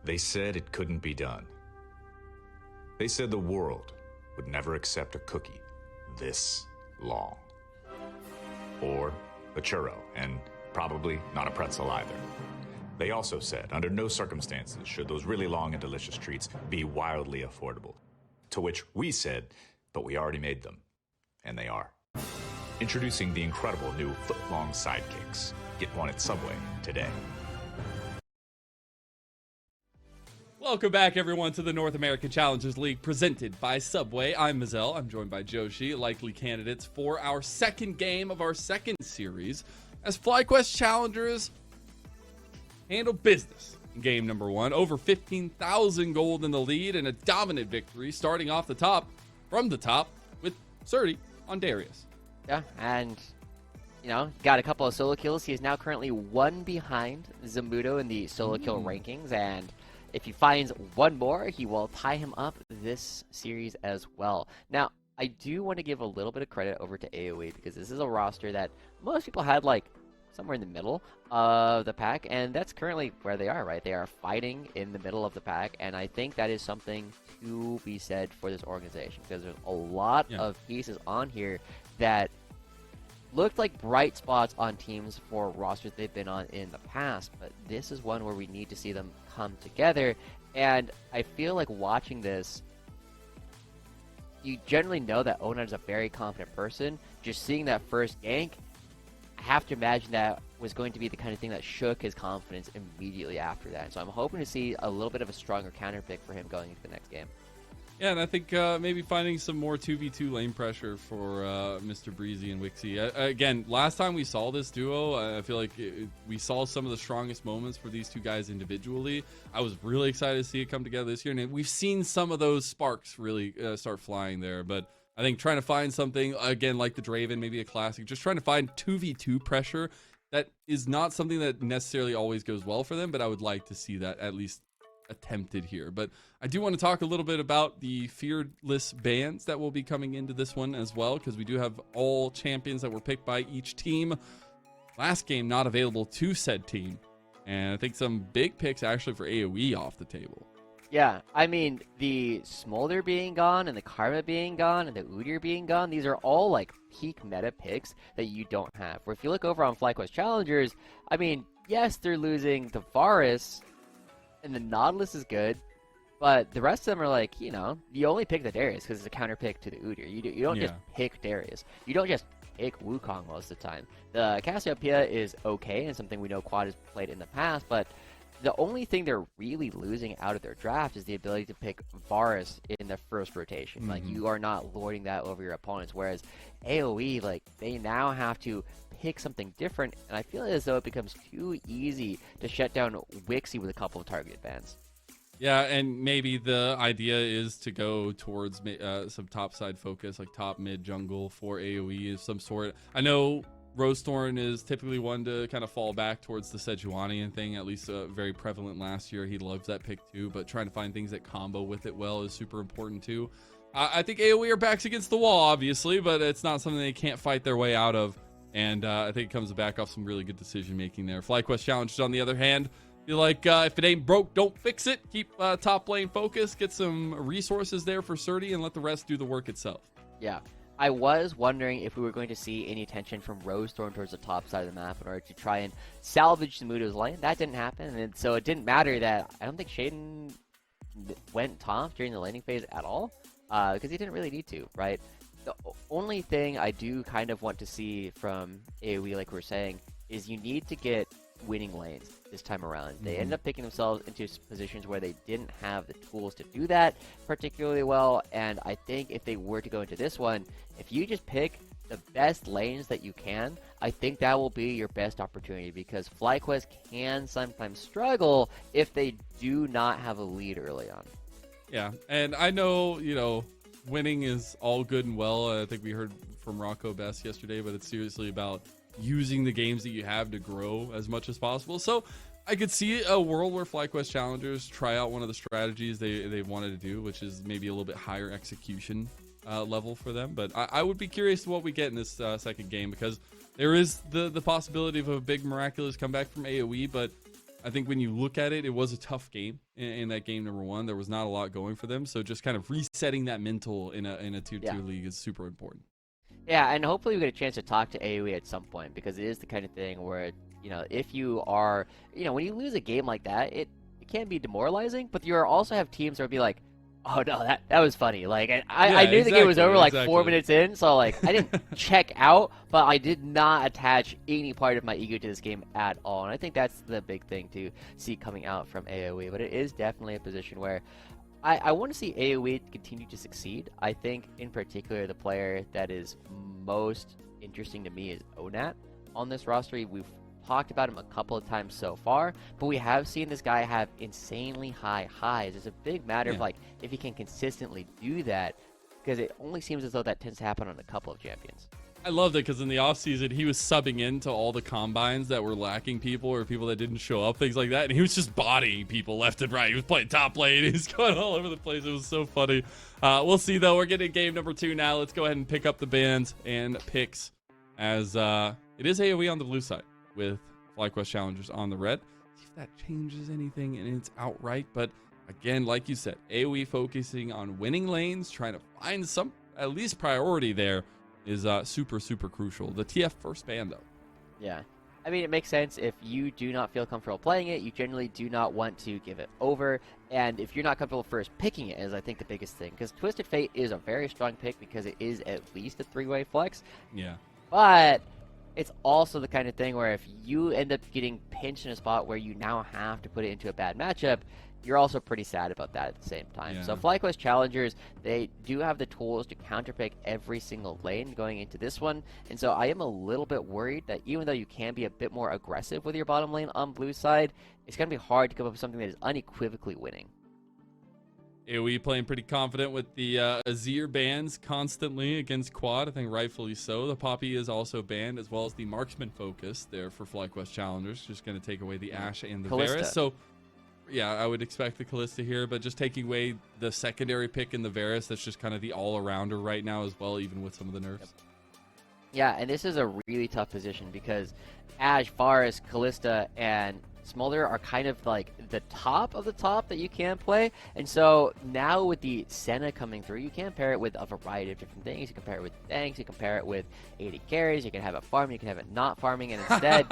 They said it couldn't be done. They said the world would never accept a cookie this long. Or a churro, and probably not a pretzel either. They also said, under no circumstances should those really long and delicious treats be wildly affordable. To which we said, but we already made them. And they are. Introducing the incredible new foot-long sidekicks. Get one at Subway today. Welcome back, everyone, to the North American Challengers League presented by Subway. I'm Mazel. I'm joined by Joshi, likely candidates for our second game of our second series as FlyQuest Challengers handle business in game number one. Over 15,000 gold in the lead and a dominant victory, starting off the top, from the top, with Surdy on Darius. Yeah, and, you know, got a couple of solo kills. He is now currently one behind Zambudo in the solo kill rankings, and if he finds one more, he will tie him up this series as well. Now, I do want to give a little bit of credit over to AOE because this is a roster that most people had, like, somewhere in the middle of the pack, and that's currently where they are, right? They are fighting in the middle of the pack, and I think that is something to be said for this organization because there's a lot of pieces on here that looked like bright spots on teams for rosters they've been on in the past, but this is one where we need to see them come together. And I feel like watching this, you generally know that Onad is a very confident person. Just seeing that first gank, I have to imagine that was going to be the kind of thing that shook his confidence immediately after that. So I'm hoping to see a little bit of a stronger counter pick for him going into the next game. Yeah, and I think maybe finding some more 2v2 lane pressure for Mr. Breezy and Wixie. Again, last time we saw this duo, I feel like we saw some of the strongest moments for these two guys individually. I was really excited to see it come together this year, and we've seen some of those sparks really start flying there. But I think trying to find something, again, like the Draven, maybe a classic, just trying to find 2v2 pressure, that is not something that necessarily always goes well for them, but I would like to see that at least attempted here. But I do want to talk a little bit about the Fearless bans that will be coming into this one as well, because we do have all champions that were picked by each team. Last game not available to said team, and I think some big picks actually for AOE off the table. Yeah, I mean, the Smolder being gone and the Karma being gone and the Udyr being gone, these are all like peak meta picks that you don't have. Where if you look over on FlyQuest Challengers, I mean, yes, they're losing the Varus, and the Nautilus is good, but the rest of them are like, you know, you only pick the Darius because it's a counter pick to the Udyr. You don't just pick Darius. You don't just pick Wukong most of the time. The Cassiopeia is okay and something we know Quad has played in the past, but the only thing they're really losing out of their draft is the ability to pick Varus in the first rotation. Like, you are not lording that over your opponents, whereas AOE, like, they now have to pick something different, and I feel as though it becomes too easy to shut down Wixie with a couple of targeted bans. Yeah, and maybe the idea is to go towards some topside focus, like top mid jungle for AoE of some sort. I know Rosethorn is typically one to kind of fall back towards the Sejuanian thing, at least very prevalent last year. He loves that pick too, but trying to find things that combo with it well is super important too. I think AoE are backs against the wall, obviously, but it's not something they can't fight their way out of. And I think it comes back off some really good decision making there. FlyQuest Challengers, on the other hand, feel like if it ain't broke, don't fix it. Keep top lane focus, get some resources there for Surdy, and let the rest do the work itself. Yeah, I was wondering if we were going to see any attention from Rosethorn towards the top side of the map in order to try and salvage Zamudo's lane. That didn't happen, and so it didn't matter that I don't think Shaden went top during the laning phase at all, because he didn't really need to, right? The only thing I do kind of want to see from AoE, like we were saying, is you need to get winning lanes this time around. They ended up picking themselves into positions where they didn't have the tools to do that particularly well, and I think if they were to go into this one, if you just pick the best lanes that you can, I think that will be your best opportunity, because FlyQuest can sometimes struggle if they do not have a lead early on. Yeah, and I know, you know, winning is all good and well. I think we heard from Rocco Best yesterday, but it's seriously about using the games that you have to grow as much as possible. So I could see a world where FlyQuest Challengers try out one of the strategies they wanted to do, which is maybe a little bit higher execution level for them. But I would be curious to what we get in this second game, because there is the possibility of a big miraculous comeback from AoE, but I think when you look at it, it was a tough game in that game number 1. There was not a lot going for them. So just kind of resetting that mental in a tier 2 league is super important. Yeah, and hopefully we get a chance to talk to AOE at some point, because it is the kind of thing where, you know, if you are, you know, when you lose a game like that, it can be demoralizing, but you also have teams that would be like, oh no, that was funny. Like, I knew the game was over like 4 minutes in, so like I didn't check out, but I did not attach any part of my ego to this game at all. And I think that's the big thing to see coming out from AOE. But it is definitely a position where I want to see AOE continue to succeed. I think in particular the player that is most interesting to me is Onat on this roster. We've talked about him a couple of times so far, but we have seen this guy have insanely high highs. It's a big matter of like if he can consistently do that, because it only seems as though that tends to happen on a couple of champions. I loved it because in the offseason, he was subbing into all the combines that were lacking people or people that didn't show up, things like that. And he was just bodying people left and right. He was playing top lane. He was going all over the place. It was so funny. We'll see, though. We're getting game number 2 now. Let's go ahead and pick up the bans and picks, as it is AOE on the blue side with FlyQuest Challengers on the red. See if that changes anything and it's outright. But again, like you said, AOE focusing on winning lanes, trying to find some at least priority there is super, super crucial. The TF first ban, though. Yeah. I mean, it makes sense. If you do not feel comfortable playing it, you generally do not want to give it over. And if you're not comfortable first picking it is, I think, the biggest thing. Because Twisted Fate is a very strong pick because it is at least a 3-way flex. Yeah. But it's also the kind of thing where if you end up getting pinched in a spot where you now have to put it into a bad matchup, you're also pretty sad about that at the same time. Yeah. So FlyQuest Challengers, they do have the tools to counterpick every single lane going into this one. And so I am a little bit worried that even though you can be a bit more aggressive with your bottom lane on blue side, it's going to be hard to come up with something that is unequivocally winning. AOE playing pretty confident with the Azir bans constantly against Quad. I think rightfully so. The Poppy is also banned, as well as the Marksman focus there for FlyQuest Challengers. Just going to take away the Ashe and the Varus. So yeah, I would expect the Kalista here, but just taking away the secondary pick in the Varus, that's just kind of the all-arounder right now as well, even with some of the nerfs. Yep. Yeah, and this is a really tough position because Ashe, Varus, Kalista, and Smolder are kind of like the top of the top that you can play. And so now with the Senna coming through, you can pair it with a variety of different things. You can pair it with tanks, you can pair it with 80 carries, you can have it farming, you can have it not farming, and instead,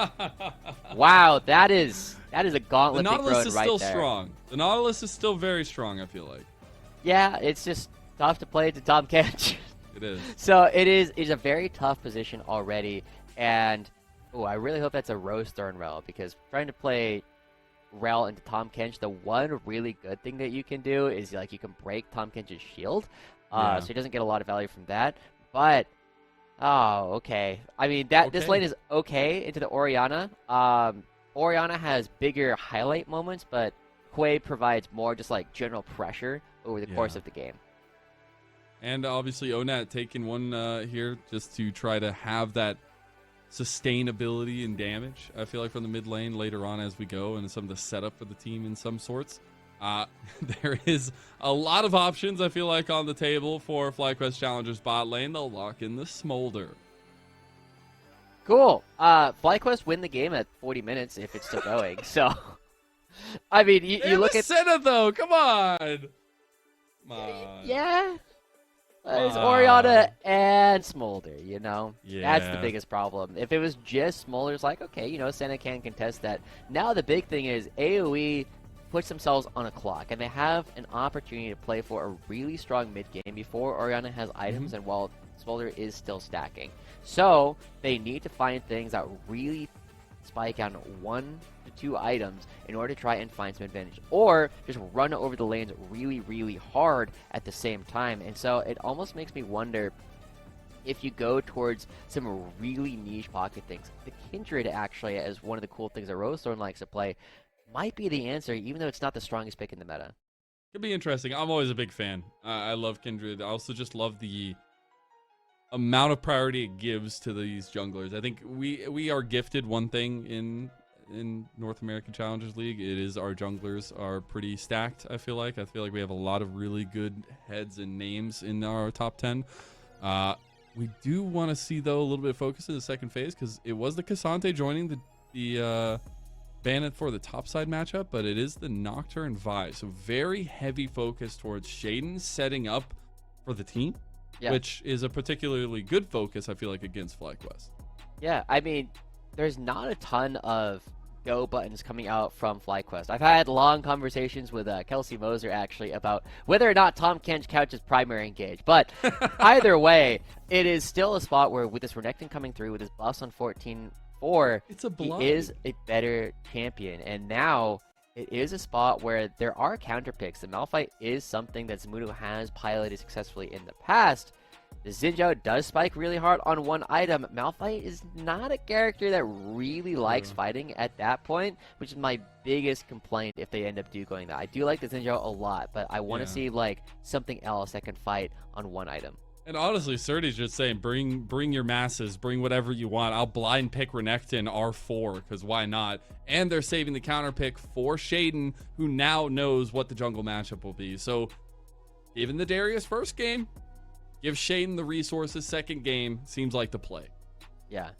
wow, that is a gauntlet. The Nautilus is right still there. strong. The Nautilus is still very strong, I feel like. Yeah, it's just tough to play to Tom Kench. It is. So it's a very tough position already, and I really hope that's a Rose Thorn Rel, because trying to play Rel into Tom Kench, the one really good thing that you can do is like you can break Tom Kench's shield, so he doesn't get a lot of value from that. But okay. I mean this lane is okay into the Orianna. Orianna has bigger highlight moments, but Quay provides more just like general pressure over the course of the game. And obviously Onat taking one here just to try to have that sustainability and damage, I feel like, from the mid lane later on as we go, and some of the setup for the team in some sorts. There is a lot of options, I feel like, on the table for FlyQuest Challengers bot lane. They'll lock in the Smolder. Cool. FlyQuest win the game at 40 minutes if it's still going. So, I mean, you look at Senna, though. Come on. Yeah. It's Orianna and Smolder, you know? Yeah. That's the biggest problem. If it was just Smolder, it's like, okay, you know, Senna can contest that. Now the big thing is AoE puts themselves on a clock, and they have an opportunity to play for a really strong mid-game before Orianna has items, and while Smolder is still stacking. So, they need to find things that really spike on 1 to 2 items in order to try and find some advantage, or just run over the lanes really, really hard at the same time. And so it almost makes me wonder if you go towards some really niche pocket things. The Kindred, actually, as one of the cool things that Rosethorn likes to play, might be the answer, even though it's not the strongest pick in the meta. Could be interesting. I'm always a big fan. I love Kindred. I also just love the amount of priority it gives to these junglers. I think we are gifted one thing in North American Challengers League. It is our junglers are pretty stacked, I feel like. We have a lot of really good heads and names in our top 10. We do want to see, though, a little bit of focus in the second phase, because it was the Cassante joining the ban it for the topside matchup, but it is the Nocturne Vi. So very heavy focus towards Shaden setting up for the team, which is a particularly good focus, I feel like, against FlyQuest. Yeah, I mean, there's not a ton of go buttons coming out from FlyQuest. I've had long conversations with Kelsey Moser, actually, about whether or not Tahm Kench counts as primary engage. But either way, it is still a spot where with this Renekton coming through, with his buffs on 14-4, he is a better champion. And now it is a spot where there are counter picks. The Malphite is something that Zamudo has piloted successfully in the past. The Xin Zhao does spike really hard on one item. Malphite is not a character that really likes fighting at that point, which is my biggest complaint if they end up going that. I do like the Xin Zhao a lot, but I want to see like something else that can fight on one item. And honestly, Serti's just saying, bring your masses, bring whatever you want. I'll blind pick Renekton R4, because why not? And they're saving the counter pick for Shaden, who now knows what the jungle matchup will be. So, given the Darius first game, give Shaden the resources second game, seems like the play. Yeah.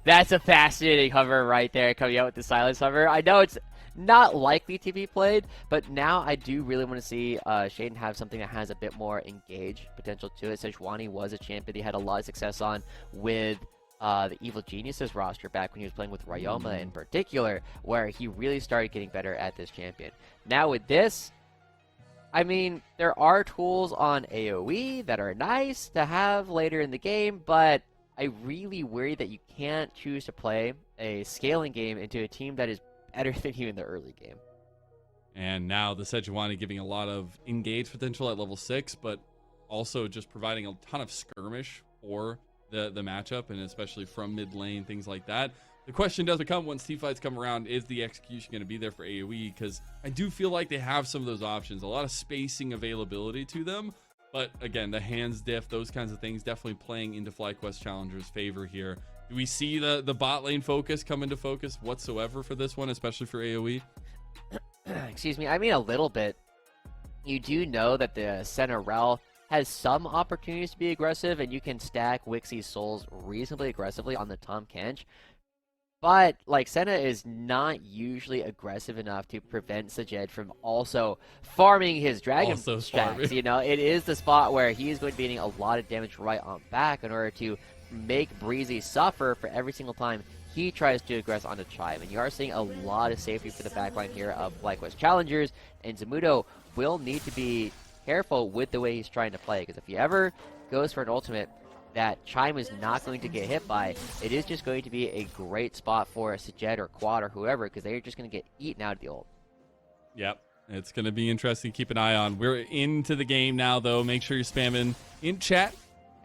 That's a fascinating hover right there, coming out with the silence hover. I know it's not likely to be played, but now I do really want to see Shaden have something that has a bit more engage potential to it. Sejuani was a champion he had a lot of success on with the Evil Geniuses roster back when he was playing with Ryoma in particular, where he really started getting better at this champion. Now with this, I mean, there are tools on AOE that are nice to have later in the game, but I really worry that you can't choose to play a scaling game into a team that is better than you in the early game. And now the Sejuani giving a lot of engage potential at level 6, but also just providing a ton of skirmish for the matchup, and especially from mid lane, things like that. The question does become, once teamfights come around, is the execution going to be there for AoE? Because I do feel like they have some of those options, a lot of spacing availability to them. But again, the hands diff, those kinds of things definitely playing into FlyQuest Challengers' favor here. Do we see the bot lane focus come into focus whatsoever for this one, especially for AoE? Excuse me, I mean a little bit. You do know that the center Rel has some opportunities to be aggressive, and you can stack Wixie's souls reasonably aggressively on the Tahm Kench. But, like, Senna is not usually aggressive enough to prevent Sajed from also farming his dragon stacks. You know, it is the spot where he is going to be getting a lot of damage right on back in order to make Breezy suffer for every single time he tries to aggress onto Chive. And you are seeing a lot of safety for the backline here of FlyQuest Challengers, and Zamudo will need to be careful with the way he's trying to play, because if he ever goes for an ultimate that Chime is not going to get hit by, it is just going to be a great spot for Sajed or Quad or whoever, because they're just going to get eaten out of the ult. Yep, it's going to be interesting to keep an eye on. We're into the game now, though. Make sure you're spamming in chat,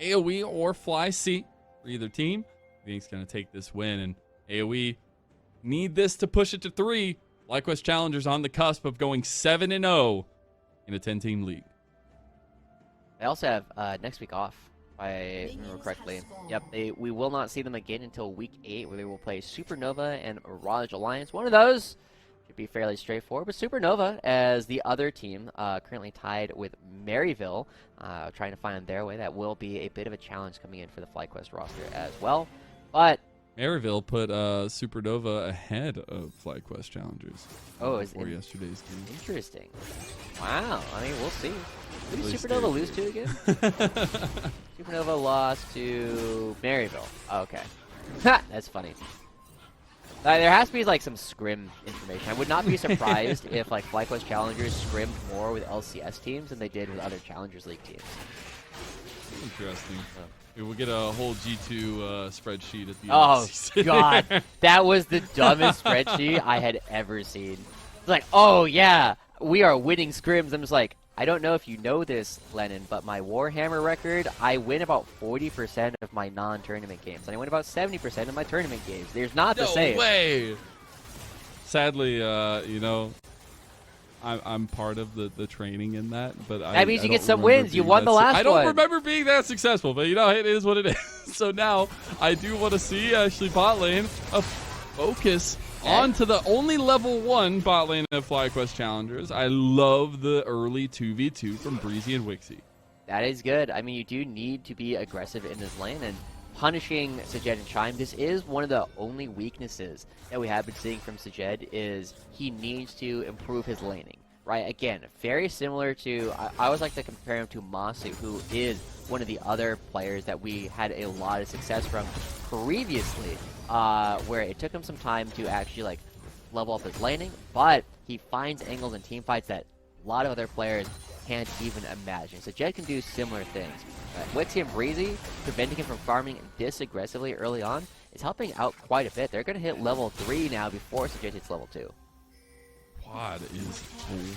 AoE or FlyC for either team. I think it's going to take this win, and AoE need this to push it to 3. FlyQuest Challengers on the cusp of going 7-0 in a 10-team league. They also have next week off, if I remember correctly. Yep, we will not see them again until week 8, where they will play Supernova and Raj Alliance. One of those should be fairly straightforward, but Supernova, as the other team, currently tied with Maryville, trying to find their way. That will be a bit of a challenge coming in for the FlyQuest roster as well. But Maryville put Supernova ahead of FlyQuest Challengers. For yesterday's game. Interesting. Wow. I mean, we'll see. Who did Supernova lose to again? Supernova lost to Maryville. Oh, okay. That's funny. There has to be like some scrim information. I would not be surprised if like FlyQuest Challengers scrimmed more with LCS teams than they did with other Challengers League teams. Interesting. We'll get a whole G2 spreadsheet at the end of the season. God. That was the dumbest spreadsheet I had ever seen. It's like, oh yeah, we are winning scrims. I'm just like, I don't know if you know this, Lennon, but my Warhammer record, I win about 40% of my non-tournament games. And I win about 70% of my tournament games. There's not the same. No way! Sadly, you know, I'm part of the training in that, but that means you get some wins. You won the last one. I don't remember being that successful, but you know, it is what it is. So now I do want to see actually bot lane a focus onto the only level 1 bot lane of FlyQuest Challengers. I love the early 2v2 from Breezy and Wixie. That is good. I mean, you do need to be aggressive in this lane, and punishing Sajed and Chime. This is one of the only weaknesses that we have been seeing from Sajed, is he needs to improve his laning, right? Again, very similar to, I always like to compare him to Masu, who is one of the other players that we had a lot of success from previously, where it took him some time to actually like level up his laning, but he finds angles in team fights that a lot of other players can't even imagine. So Jed can do similar things. WXY and Breezy, preventing him from farming this aggressively early on, is helping out quite a bit. They're going to hit level 3 now before Sajed hits level 2. Quad is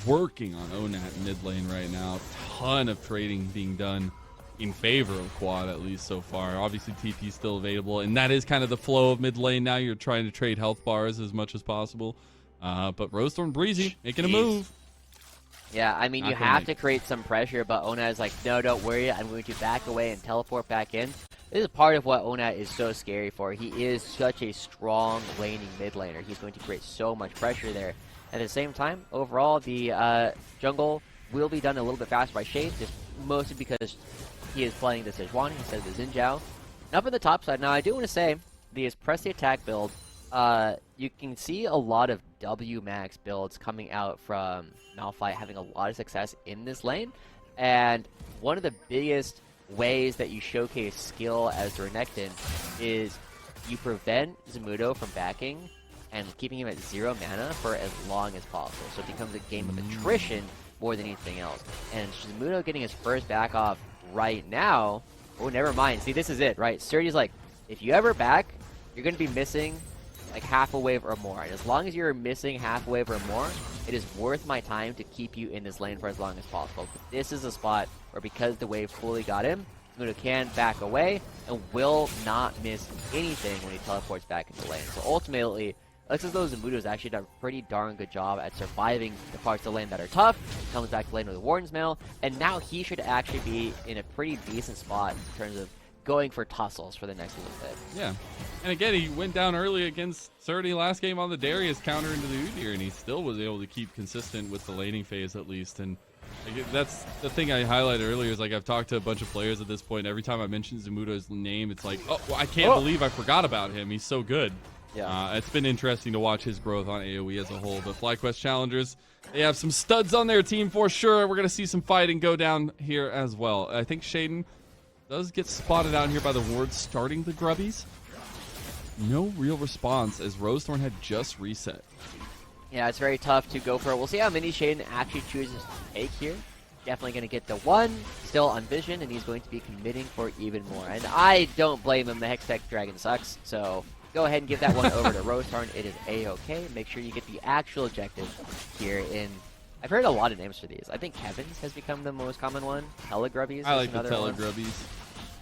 working on Onat mid lane right now. Ton of trading being done in favor of Quad, at least so far. Obviously, TP is still available, and that is kind of the flow of mid lane now. You're trying to trade health bars as much as possible. But Roadstorm and Breezy making a move. Yeah, I mean, you have to create some pressure, but Onat is like, no, don't worry, I'm going to back away and teleport back in. This is part of what Onat is so scary for. He is such a strong laning mid laner. He's going to create so much pressure there. At the same time, overall, the jungle will be done a little bit faster by Shade, just mostly because he is playing the Sejuani instead of the Xin Zhao. Up at the top side, now I do want to say, the press the attack build, you can see a lot of W max builds coming out from Malphite having a lot of success in this lane, and one of the biggest ways that you showcase skill as Renekton is you prevent Zamudo from backing and keeping him at 0 mana for as long as possible, so it becomes a game of attrition more than anything else. And Zamudo getting his first back off right now, oh, never mind, see, this is it, right? Sergio's like, if you ever back, you're going to be missing like half a wave or more, and as long as you're missing half a wave or more, it is worth my time to keep you in this lane for as long as possible. But this is a spot where, because the wave fully got him, Zamudo can back away and will not miss anything when he teleports back into lane. So ultimately, it looks as though Zamudo's actually done a pretty darn good job at surviving the parts of the lane that are tough, comes back to lane with a Warden's Mail, and now he should actually be in a pretty decent spot in terms of going for tussles for the next little bit. Yeah. And again, he went down early against Surdy last game on the Darius counter into the Udyr, and he still was able to keep consistent with the laning phase at least. And that's the thing I highlighted earlier, is like, I've talked to a bunch of players at this point. Every time I mention Zamudo's name, it's like, oh, well, I can't believe I forgot about him. He's so good. Yeah. It's been interesting to watch his growth on AOE as a whole. But FlyQuest Challengers, they have some studs on their team for sure. We're going to see some fighting go down here as well. I think Shaden does get spotted out here by the ward starting the grubbies. No real response, as Rosethorn had just reset. Yeah, it's very tough to go for it. We'll see how many Shaden actually chooses to take here. Definitely going to get the one, still on vision, and he's going to be committing for even more. And I don't blame him. The Hextech Dragon sucks, so go ahead and give that one over to Rosethorn. It is A-okay. Make sure you get the actual objective here in... I've heard a lot of names for these. I think Kevin's has become the most common one. Telegrubbies. I like the Telegrubbies.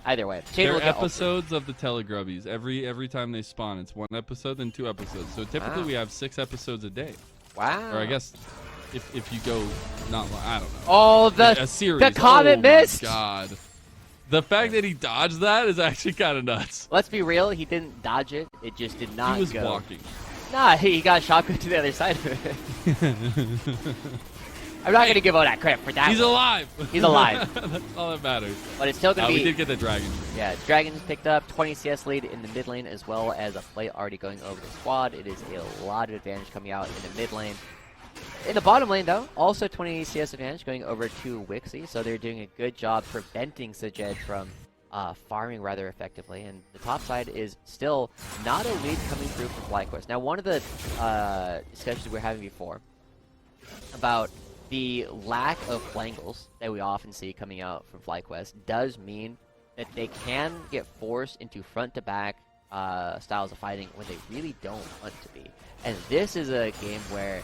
Either way, they're episodes of the Telegrubbies. Every time they spawn, it's 1 episode, then 2 episodes. So typically we have 6 episodes a day. Wow. Or I guess if you go not, I don't know. Oh, a series. The comet missed. God, the fact that he dodged that is actually kind of nuts. Let's be real. He didn't dodge it. It just did not go. He was walking. Nah, he got shotgun to the other side of it. I'm not going to give out that credit for that. He's alive. He's alive. That's all that matters. But it's still going to be... We did get the Dragon. Yeah, Dragon's picked up 20 CS lead in the mid lane, as well as a play already going over the squad. It is a lot of advantage coming out in the mid lane. In the bottom lane, though, also 20 CS advantage going over to WXY, so they're doing a good job preventing Sajed from farming rather effectively. And the top side is still not a lead coming through from FlyQuest. Now, one of the discussions we were having before about the lack of flangles that we often see coming out from FlyQuest does mean that they can get forced into front-to-back styles of fighting when they really don't want to be. And this is a game where,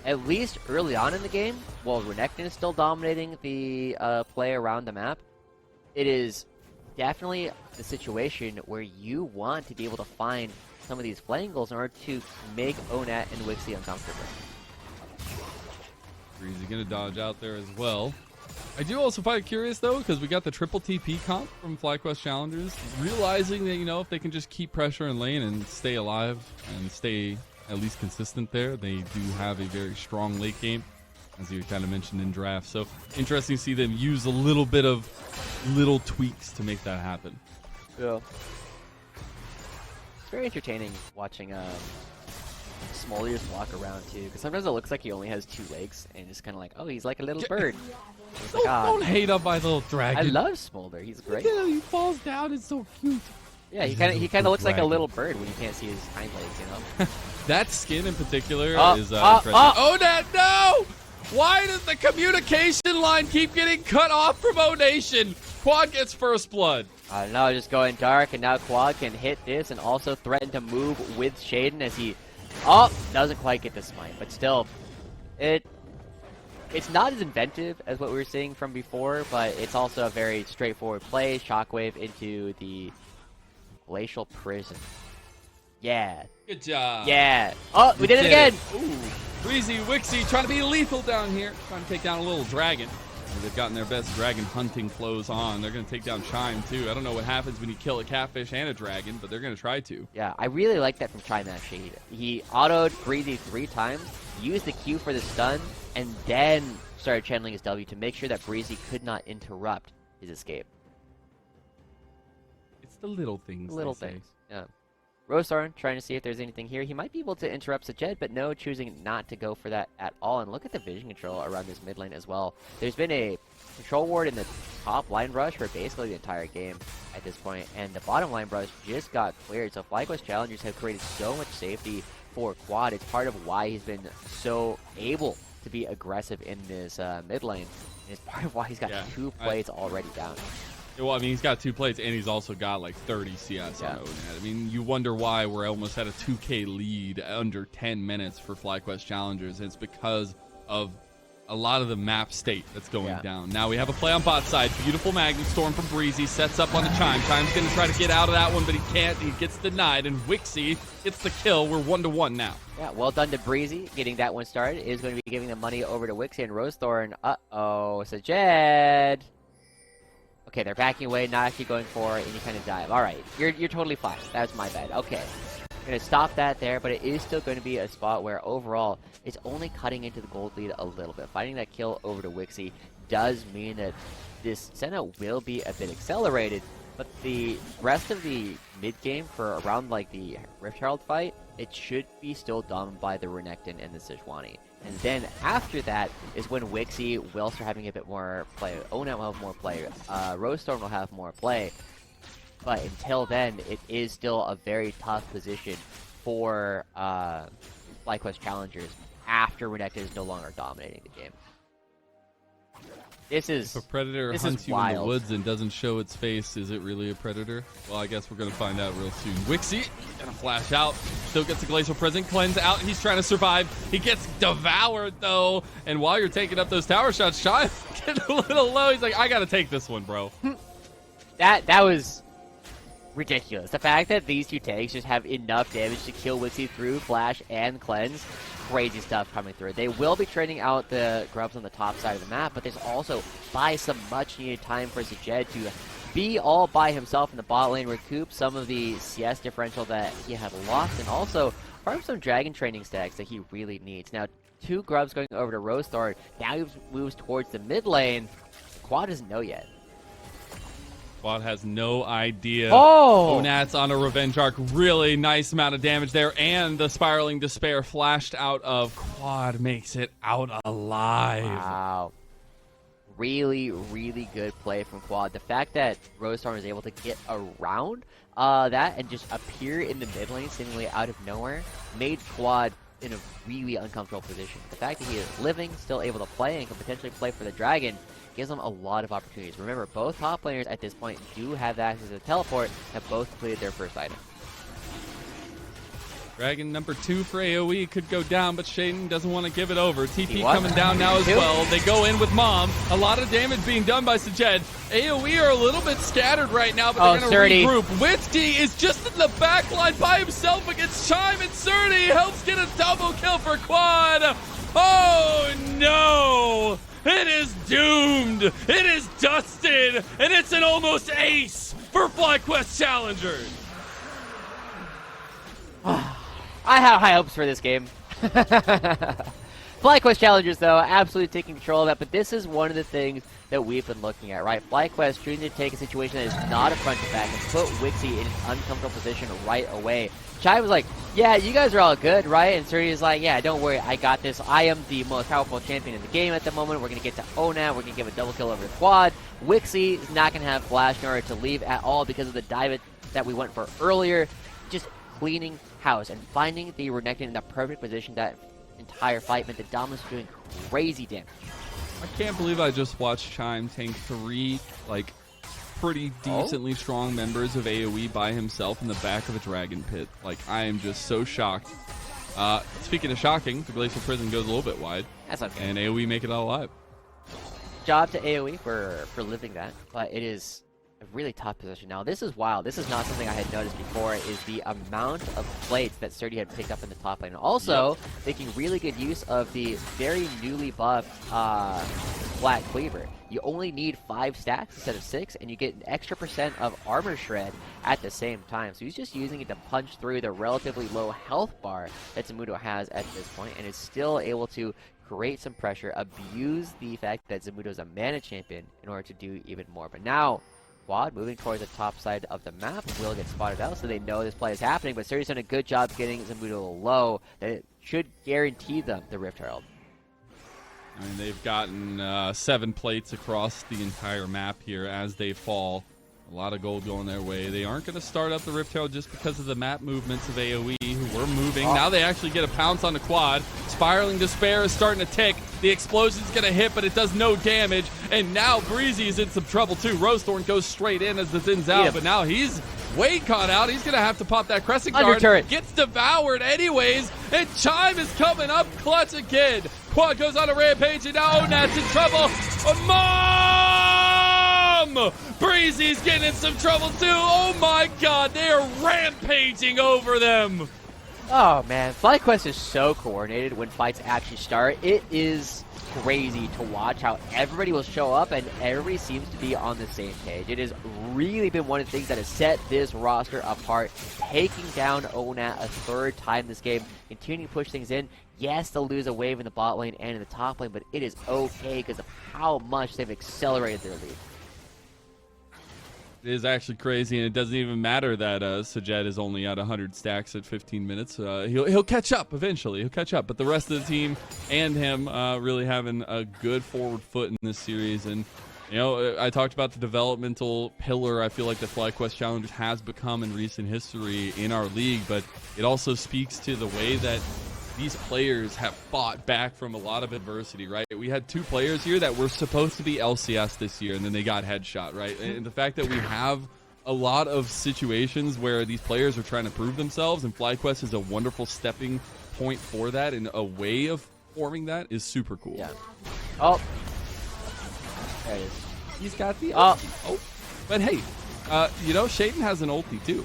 at least early on in the game, while Renekton is still dominating the play around the map, it is definitely the situation where you want to be able to find some of these flangles in order to make Onat and WXY uncomfortable. Breezy gonna dodge out there as well. I do also find it curious though, because we got the triple TP comp from FlyQuest Challengers, realizing that, you know, if they can just keep pressure in lane and stay alive and stay at least consistent there, they do have a very strong late game, as you kind of mentioned in draft. So interesting to see them use a little bit of little tweaks to make that happen. Yeah. It's very entertaining watching Smolder just walk around too, because sometimes it looks like he only has 2 legs, and it's kind of like, oh, he's like a little bird. It's like, Don't hate up my little dragon. I love Smolder. He's great. Look at him, he falls down. It's so cute. Yeah, he kind of looks like a little bird when you can't see his hind legs, you know. That skin in particular is impressive. Onet, no! Why does the communication line keep getting cut off from O-Nation? Quad gets first blood. No, just going dark, and now Quad can hit this and also threaten to move with Shaden as he doesn't quite get the smite, but still, it's not as inventive as what we were seeing from before, but it's also a very straightforward play. Shockwave into the Glacial Prison. Yeah. Good job. Yeah. Oh, we did it again. Ooh. Breezy, Wixie trying to be lethal down here. Trying to take down a little dragon. They've gotten their best dragon hunting clothes on. They're going to take down Chime, too. I don't know what happens when you kill a catfish and a dragon, but they're going to try to. Yeah, I really like that from Chime, actually. He autoed Breezy 3 times, used the Q for the stun, and then started channeling his W to make sure that Breezy could not interrupt his escape. It's the little things. Little things, yeah. Rosarn trying to see if there's anything here. He might be able to interrupt Sajed, but no, choosing not to go for that at all. And look at the vision control around this mid lane as well. There's been a control ward in the top line brush for basically the entire game at this point, and the bottom line brush just got cleared. So FlyQuest Challengers have created so much safety for Quad. It's part of why he's been so able to be aggressive in this mid lane. And it's part of why he's got 2 plays already down. Well, I mean, he's got 2 plays, and he's also got like 30 CS on Onet. I mean, you wonder why we're almost at a 2K lead under 10 minutes for FlyQuest Challengers. It's because of a lot of the map state that's going down. Now we have a play on bot side. Beautiful Magnet Storm from Breezy. Sets up on the Chime. Chime's going to try to get out of that one, but he can't. He gets denied, and Wixie gets the kill. We're 1-1 now. Yeah, well done to Breezy. Getting that one started is going to be giving the money over to Wixie and Rosethorn. Uh-oh, Sajed. Okay, they're backing away, not actually going for any kind of dive. All right, you're totally fine. That's my bad. Okay, I'm going to stop that there, but it is still going to be a spot where overall it's only cutting into the gold lead a little bit. Finding that kill over to Wixie does mean that this Senna will be a bit accelerated, but the rest of the mid game for around like the Rift Herald fight, it should be still dominated by the Renekton and the Sejuani. And then after that is when Wixie will start having a bit more play. Onet will have more play. Rosestorm will have more play. But until then, it is still a very tough position for FlyQuest Challengers after Renekton is no longer dominating the game. If a predator hunts you in the woods and doesn't show its face, is it really a predator? Well, I guess we're going to find out real soon. Wixie going to flash out. Still gets a Glacial Prison. Cleanse out. He's trying to survive. He gets devoured, though. And while you're taking up those tower shots, Shy getting a little low. He's like, I got to take this one, bro. That was ridiculous. The fact that these 2 tanks just have enough damage to kill Wixie through Flash and Cleanse. Crazy stuff coming through. They will be trading out the grubs on the top side of the map, but there's also buy some much needed time for Sajed to be all by himself in the bot lane, recoup some of the CS differential that he had lost, and also farm some dragon training stacks that he really needs. Now, 2 grubs going over to Rosethorn. Now he moves towards the mid lane. Quad doesn't know yet. Quad has no idea. Oh! Onat's on a revenge arc. Really nice amount of damage there. And the Spiraling Despair flashed out of Quad makes it out alive. Wow. Really, really good play from Quad. The fact that Rosestorm was able to get around that and just appear in the mid lane seemingly out of nowhere made Quad in a really uncomfortable position. The fact that he is living, still able to play, and can potentially play for the Dragon gives them a lot of opportunities. Remember, both top players at this point do have access to the teleport, have both completed their first item. Dragon number 2 for AOE could go down, but Shaden doesn't want to give it over. TP coming down now as well. They go in with Mom. A lot of damage being done by Sajed. AOE are a little bit scattered right now, but they're going to regroup. Witsky is just in the back line by himself against Chime, and Surdy helps get a double kill for Quad. Oh, no! It is doomed! It is dusted! And it's an almost ace for FlyQuest Challengers! I have high hopes for this game. FlyQuest Challengers, though, absolutely taking control of that, but this is one of the things that we've been looking at, right? FlyQuest trying to take a situation that is not a front to back and put Wixie in an uncomfortable position right away. Chai was like, yeah, you guys are all good, right? And Surdy's like, yeah, don't worry, I got this. I am the most powerful champion in the game at the moment. We're going to get to Onat. We're going to give a double kill over the quad. Wixie is not going to have flash in order to leave at all because of the dive that we went for earlier. Just cleaning house and finding the Renekton in the perfect position that entire fight meant that Dominus was doing crazy damage. I can't believe I just watched Chime tank 3, like, pretty decently strong members of AOE by himself in the back of a dragon pit. Like, I am just so shocked. Speaking of shocking, the Glacial Prison goes a little bit wide. That's okay. And AOE make it out alive. Job to AOE for living that, but it is a really tough position. Now, this is wild. This is not something I had noticed before, is the amount of plates that Surdy had picked up in the top lane. Also, making really good use of the very newly buffed Flat Cleaver. You only need 5 stacks instead of 6, and you get an extra % of armor shred at the same time. So he's just using it to punch through the relatively low health bar that Zamudo has at this point, and is still able to create some pressure, abuse the fact that Zamudo is a mana champion in order to do even more. But now, Quad moving towards the top side of the map will get spotted out, so they know this play is happening. But Surdy's done a good job getting Zamudo low. That should guarantee them the Rift Herald. I mean, they've gotten 7 plates across the entire map here as they fall. A lot of gold going their way. They aren't going to start up the Rift Herald just because of the map movements of AOE, who were moving. Now they actually get a pounce on the quad. Spiraling Despair is starting to tick. The explosion's going to hit, but it does no damage. And now Breezy is in some trouble, too. Rosethorn goes straight in as the Zin's out, but now he's way caught out. He's going to have to pop that Crescent Guard. Turret. Gets devoured anyways, and Chime is coming up clutch again. Quad goes on a rampage, and now Onat's in trouble. Mom! Breezy's getting in some trouble, too. Oh, my God. They are rampaging over them. Oh, man. FlyQuest is so coordinated when fights actually start. It is crazy to watch how everybody will show up and everybody seems to be on the same page. It has really been one of the things that has set this roster apart, taking down Onat a 3rd time this game, continuing to push things in. Yes, they'll lose a wave in the bot lane and in the top lane, but it is okay because of how much they've accelerated their lead. It is actually crazy, and it doesn't even matter that Sajed is only at 100 stacks at 15 minutes. He'll catch up eventually. He'll catch up. But the rest of the team and him really having a good forward foot in this series. And, you know, I talked about the developmental pillar I feel like the FlyQuest Challengers has become in recent history in our league. But it also speaks to the way that these players have fought back from a lot of adversity, right? We had 2 players here that were supposed to be LCS this year, and then they got headshot, right? And the fact that we have a lot of situations where these players are trying to prove themselves, and FlyQuest is a wonderful stepping point for that, and a way of forming that is super cool. Yeah. Oh. There it is. He's got the ulti. Oh. But hey, you know, Shaden has an ulti too.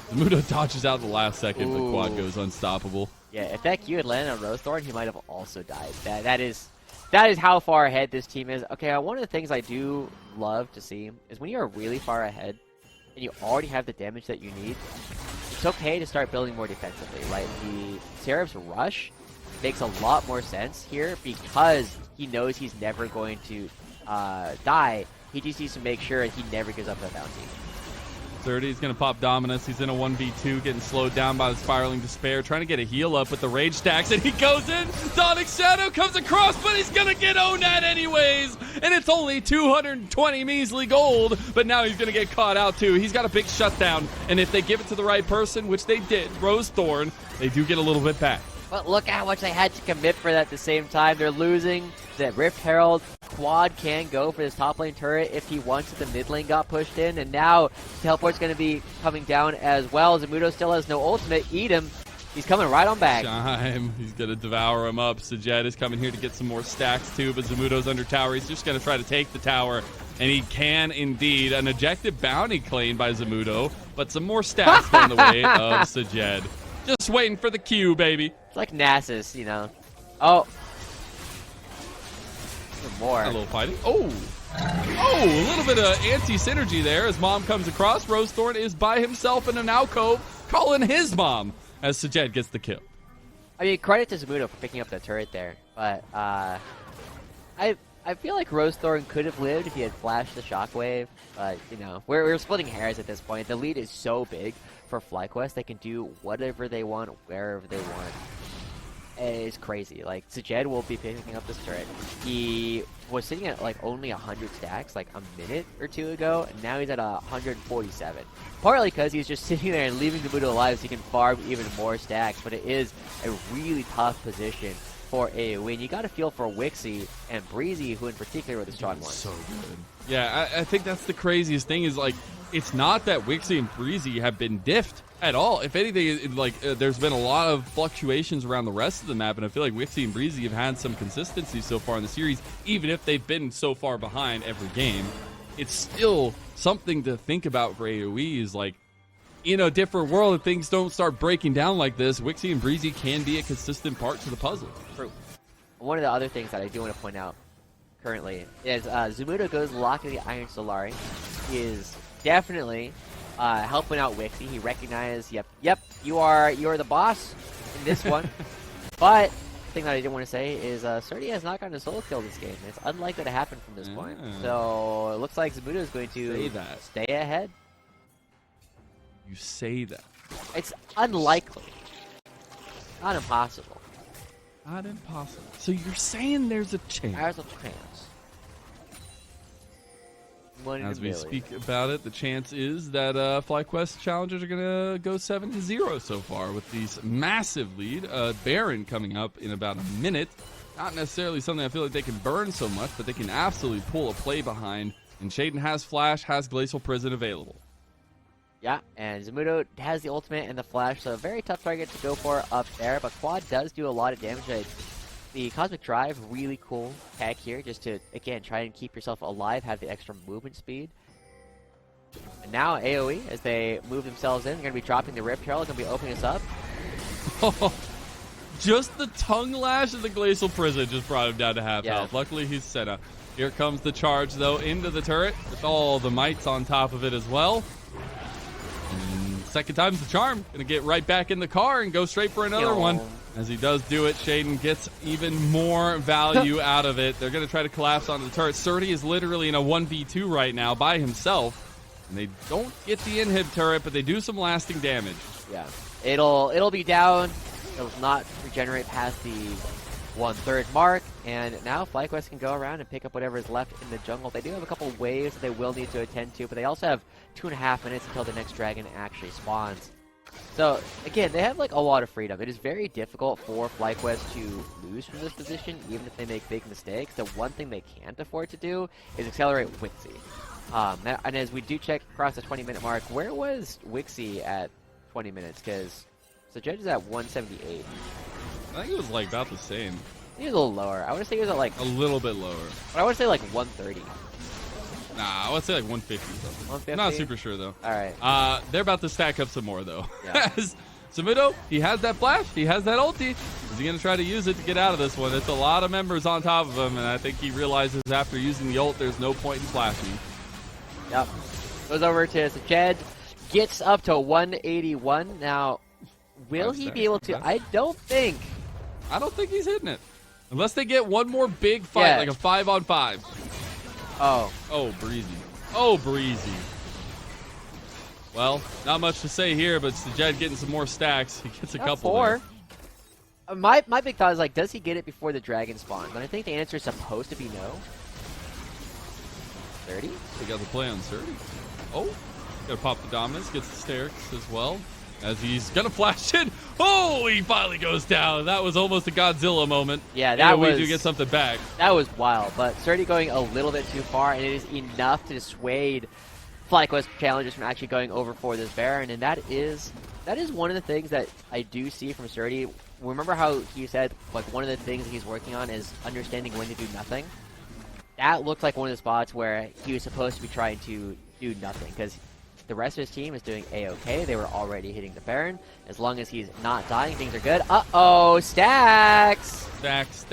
Zamudo dodges out the last second, but Quad goes unstoppable. Yeah, if that Q had landed on Rosethorn, he might have also died. That is how far ahead this team is. Okay, one of the things I do love to see is when you are really far ahead and you already have the damage that you need, it's okay to start building more defensively, right? The Seraph's rush makes a lot more sense here because he knows he's never going to die. He just needs to make sure he never gives up that bounty. 30, he's going to pop Dominus. He's in a 1v2, getting slowed down by the Spiraling Despair, trying to get a heal up with the Rage stacks, and he goes in. Sonic Shadow comes across, but he's going to get Onat anyways, and it's only 220 measly gold, but now he's going to get caught out too. He's got a big shutdown, and if they give it to the right person, which they did, Rosethorn, they do get a little bit back. But look at how much they had to commit for that at the same time. They're losing the Rift Herald. Quad can go for this top lane turret if he wants it. The mid lane got pushed in, and now Teleport's going to be coming down as well. Zamudo still has no ultimate. Eat him. He's coming right on back. Chime. He's going to devour him up. Sajed is coming here to get some more stacks too, but Zamudo's under tower. He's just going to try to take the tower, and he can indeed. An ejected bounty claimed by Zamudo, but some more stacks down the way of Sajed. Just waiting for the Q, baby. It's like Nasus, you know. Oh. Some more. A little fighting. Oh, a little bit of anti-synergy there as Mom comes across. Rosethorn is by himself in an alcove, calling his mom as Sajed gets the kill. I mean, credit to Zamudo for picking up the turret there, but I feel like Rosethorn could have lived if he had flashed the Shockwave, but, you know, we're splitting hairs at this point. The lead is so big for FlyQuest, they can do whatever they want, wherever they want. It's crazy. Like, Sajed will be picking up this turret. He was sitting at, like, only 100 stacks, like, a minute or two ago, and now he's at 147. Partly because he's just sitting there and leaving Zamudo alive so he can farm even more stacks, but it is a really tough position for AOE, and you got to feel for Wixie and Breezy, who in particular are the strong ones. So good. Yeah, I think that's the craziest thing is, like, it's not that Wixie and Breezy have been diffed at all. If anything, there's been a lot of fluctuations around the rest of the map, and I feel like Wixie and Breezy have had some consistency so far in the series, even if they've been so far behind every game. It's still something to think about for AOE is, like, in a different world, if things don't start breaking down like this, Wixie and Breezy can be a consistent part to the puzzle. True. One of the other things that I do want to point out currently is Zamudo goes lock to the Iron Solari. He is definitely helping out Wixie. He recognized, yep, you are the boss in this one. But the thing that I didn't want to say is Surdy has not gotten a solo kill this game. It's unlikely to happen from this point. So it looks like Zamudo is going to stay ahead. You say that. It's unlikely. Not impossible. Not impossible. So you're saying there's a chance. There's a chance. As we speak about it, the chance is that FlyQuest Challengers are going to go 7-0 so far with these massive lead. Baron coming up in about a minute. Not necessarily something I feel like they can burn so much, but they can absolutely pull a play behind. And Shaden has Flash, has Glacial Prison available. Yeah, and Zamudo has the ultimate and the flash, so a very tough target to go for up there, but Quad does do a lot of damage. The Cosmic Drive, really cool tech here, just to, again, try and keep yourself alive, have the extra movement speed. And now AoE, as they move themselves in, they're going to be dropping the Rift Herald, going to be opening us up. Just the tongue lash of the Glacial Prison just brought him down to half health. Luckily, he's set up. Here comes the charge, though, into the turret, with all the mites on top of it as well. Second time's the charm. Gonna get right back in the car and go straight for another one. As he does do it, Shaden gets even more value out of it. They're gonna try to collapse onto the turret. Surdy is literally in a 1v2 right now by himself. And they don't get the inhib turret, but they do some lasting damage. Yeah. It'll be down. It'll not regenerate past the 1/3 mark. And now FlyQuest can go around and pick up whatever is left in the jungle. They do have a couple waves that they will need to attend to, but they also have 2.5 minutes until the next dragon actually spawns. So, again, they have, like, a lot of freedom. It is very difficult for FlyQuest to lose from this position, even if they make big mistakes. The one thing they can't afford to do is accelerate Wixie. And as we do check across the 20-minute mark, where was Wixie at 20 minutes? Because the judge is at 178. I think it was, like, about the same. He was a little lower. I would say he was at, like... A little bit lower. But I would say, like, 130. Nah, I would say like 150 something. 150? Not super sure, though. All right. They're about to stack up some more, though. Yeah. Zamudo, he has that flash. He has that ulti. Is he going to try to use it to get out of this one? It's a lot of members on top of him, and I think he realizes after using the ult, there's no point in flashing. Yep. Goes over to Sajed. Gets up to 181. Now, will he be able to? I don't think he's hitting it. Unless they get one more big fight, like a 5-on-5. Oh, Breezy. Oh, Breezy. Well, not much to say here, but Sajed getting some more stacks. He gets a couple four. There. My big thought is, like, does he get it before the dragon spawns? And I think the answer is supposed to be no. 30? They got the play on 30. Oh, gotta pop the dominance, gets the stairs as well. As he's gonna flash in. Oh, he finally goes down. That was almost a Godzilla moment. Yeah, that was. We do get something back. That was wild, but Surdy going a little bit too far, and it is enough to dissuade FlyQuest Challengers from actually going over for this Baron, and that is one of the things that I do see from Surdy. Remember how he said, like, one of the things that he's working on is understanding when to do nothing? That looked like one of the spots where he was supposed to be trying to do nothing, because the rest of his team is doing A-okay. They were already hitting the Baron. As long as he's not dying, things are good. Uh-oh, stacks! Stacks.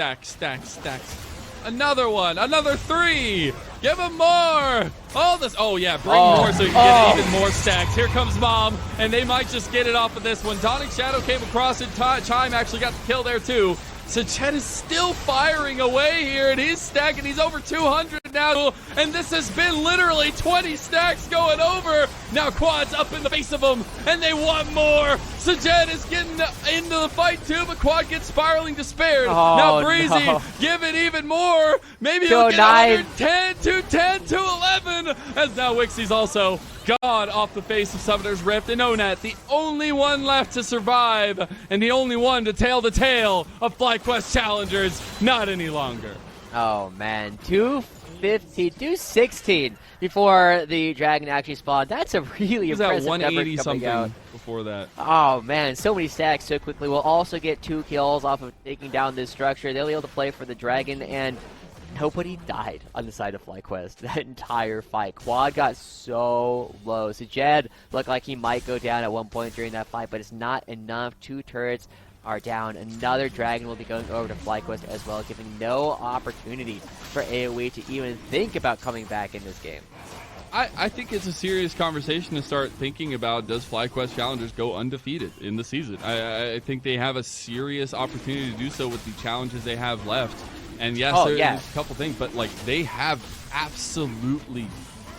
Another one. Another 3. Give him more. All this. Oh, yeah. Bring more so you can get even more stacks. Here comes Mom, and they might just get it off of this one. Dawning Shadow came across it. Chime actually got the kill there, too. Sajed is still firing away here, and he's stacking. He's over 200 now, and this has been literally 20 stacks going over. Now Quad's up in the face of them, and they want more. Sajed is getting into the fight too, but Quad gets spiraling despaired. Now Breezy, give it even more. Maybe he'll get 110, 210, 211, as now Wixie's also gone off the face of Summoner's Rift, and Onat, the only one left to survive, and the only one to tell the tale of FlyQuest Challengers, not any longer. Oh man, 215, 216 before the dragon actually spawned. That's a really impressive number coming something out. Before that. Oh man, so many stacks so quickly. We'll also get 2 kills off of taking down this structure. They'll be able to play for the dragon, and nobody died on the side of FlyQuest that entire fight. Quad got so low. Sajed looked like he might go down at one point during that fight, but it's not enough. 2 turrets are down. Another dragon will be going over to FlyQuest as well, giving no opportunity for AOE to even think about coming back in this game. I think it's a serious conversation to start thinking about, does FlyQuest Challengers go undefeated in the season? I think they have a serious opportunity to do so with the challenges they have left. And yes, there's a couple things, but like they have absolutely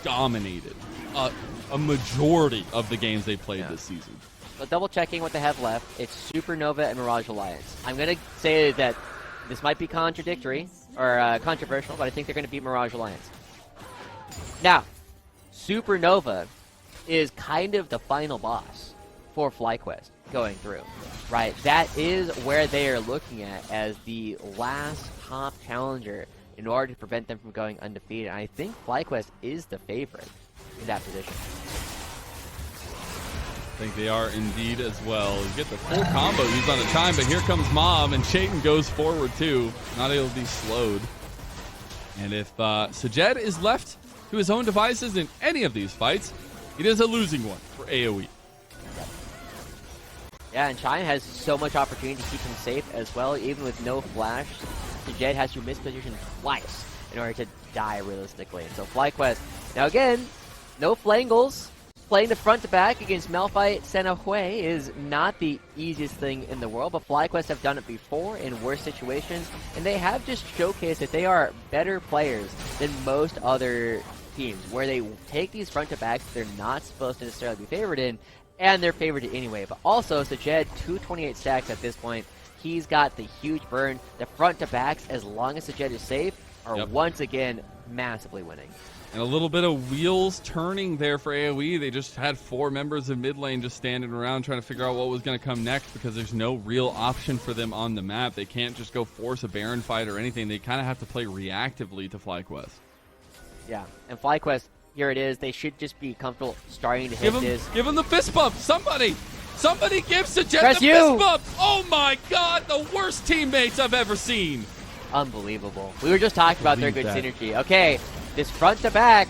dominated a majority of the games they played this season. So double checking what they have left, it's Supernova and Mirage Alliance. I'm going to say that this might be contradictory or controversial, but I think they're going to beat Mirage Alliance. Now, Supernova is kind of the final boss for FlyQuest going through, right? That is where they are looking at as the last top challenger in order to prevent them from going undefeated. And I think FlyQuest is the favorite in that position. I think they are indeed as well. You get the full combo used on the Chime, but here comes Mom, and Chayton goes forward too, not able to be slowed. And if Sajed is left to his own devices in any of these fights, it is a losing one for AOE. Yeah, and Chime has so much opportunity to keep him safe as well, even with no flash. Sajed has to misposition twice in order to die realistically. So FlyQuest, now again, no flangles. Playing the front to back against Malphite Senahui is not the easiest thing in the world, but FlyQuest have done it before in worse situations, and they have just showcased that they are better players than most other teams, where they take these front to backs they're not supposed to necessarily be favored in, and they're favored anyway. But also, Sajed, 228 stacks at this point. He's got the huge burn. The front to backs, as long as Sajed is safe, are once again massively winning. And a little bit of wheels turning there for AoE. They just had 4 members of mid lane just standing around trying to figure out what was going to come next, because there's no real option for them on the map. They can't just go force a Baron fight or anything. They kind of have to play reactively to FlyQuest. Yeah, and FlyQuest, here it is. They should just be comfortable starting to hit this. Give him the fist bump. Somebody give Sajed the fist bump. Oh my god, the worst teammates I've ever seen. Unbelievable. We were just talking about their good synergy. Okay, this front to back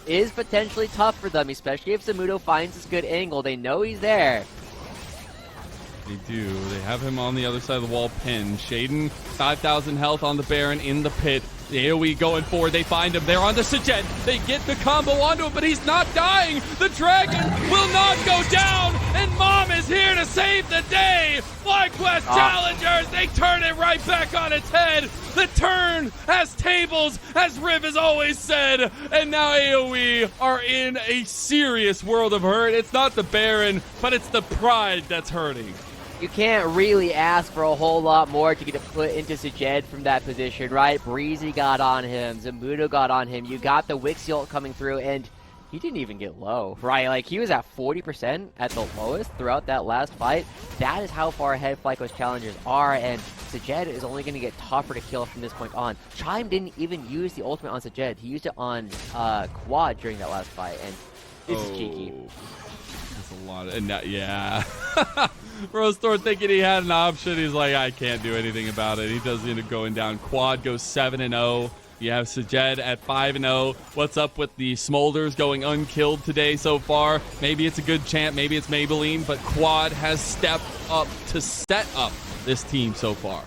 is potentially tough for them, especially if Zamudo finds this good angle. They know he's there. They do. They have him on the other side of the wall pinned. Shaden, 5,000 health on the Baron in the pit. The AoE going forward. They find him. They're on the Sajed. They get the combo onto him, but he's not dying. The dragon will not go down, and Mom is here to save the day. FlyQuest Challengers, they turn it right back on its head. The turn has tables, as Riv has always said, and now AoE are in a serious world of hurt. It's not the Baron, but it's the pride that's hurting. You can't really ask for a whole lot more to get it put into Sajed from that position, right? Breezy got on him, Zamudo got on him, you got the Wixie ult coming through, and he didn't even get low, right? Like, he was at 40% at the lowest throughout that last fight. That is how far ahead FlyQuest Challengers are, and Sajed is only going to get tougher to kill from this point on. Chime didn't even use the ultimate on Sajed. He used it on Quad during that last fight, and this is cheeky. That's a lot of, and that, yeah. Rosethor thinking he had an option. He's like, I can't do anything about it. He doesn't end up going down. Quad goes 7-0. You have Sajed at 5-0. What's up with the Smolders going unkilled today so far? Maybe it's a good champ. Maybe it's Maybelline. But Quad has stepped up to set up this team so far.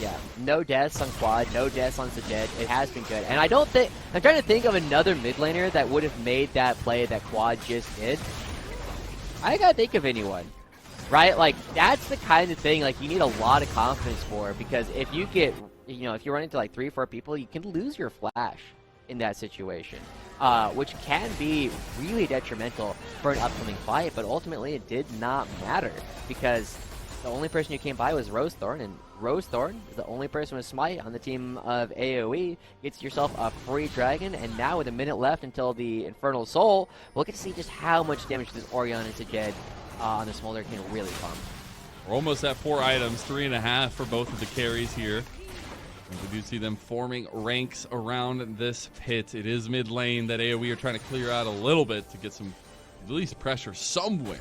Yeah, no deaths on Quad, no deaths on Sajed. It has been good. And I'm trying to think of another mid laner that would have made that play that Quad just did. I gotta think of anyone, right? Like, that's the kind of thing, like, you need a lot of confidence for, because if you get, if you run into like 3 or 4 people, you can lose your flash in that situation, which can be really detrimental for an upcoming fight, but ultimately it did not matter, because the only person you came by was Rosethorn, and Rosethorn is the only person with Smite on the team of AOE. Gets yourself a free dragon, and now with a minute left until the Infernal Soul, we'll get to see just how much damage this Orion and Sajed on the Smolder can really pump. We're almost at 4 items, 3.5 for both of the carries here. And we do see them forming ranks around this pit. It is mid lane that AOE are trying to clear out a little bit to get some, at least pressure somewhere.